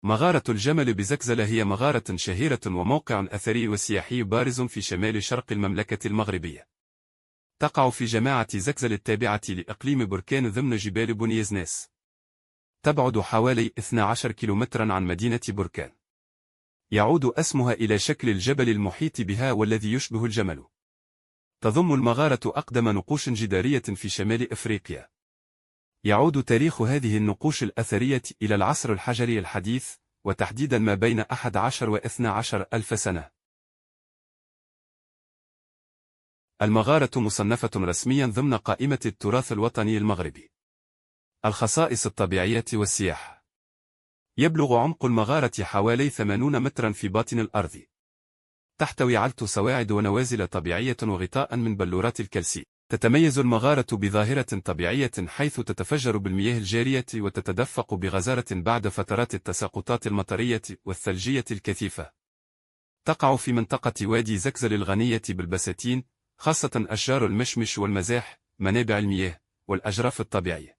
مغارة الجمل بزكزلة هي مغارة شهيرة وموقع أثري وسياحي بارز في شمال شرق المملكة المغربية. تقع في جماعة زكزل التابعة لإقليم بركان ضمن جبال بنيزناس. تبعد حوالي 12 كيلومترا عن مدينة بركان. يعود اسمها إلى شكل الجبل المحيط بها والذي يشبه الجمل. تضم المغارة أقدم نقوش جدارية في شمال أفريقيا. يعود تاريخ هذه النقوش الأثرية إلى العصر الحجري الحديث، وتحديدا ما بين 11 و 12 ألف سنة. المغارة مصنفة رسميا ضمن قائمة التراث الوطني المغربي. الخصائص الطبيعية والسياحة. يبلغ عمق المغارة حوالي 80 مترا في باطن الأرض. تحتوي على سواعد ونوازل طبيعية وغطاء من بلورات الكلسي. تتميز المغارة بظاهرة طبيعية حيث تتفجر بالمياه الجارية وتتدفق بغزارة بعد فترات التساقطات المطرية والثلجية الكثيفة. تقع في منطقة وادي زكزل الغنية بالبساتين، خاصة أشجار المشمش والمزاح، منابع المياه، والأجراف الطبيعية.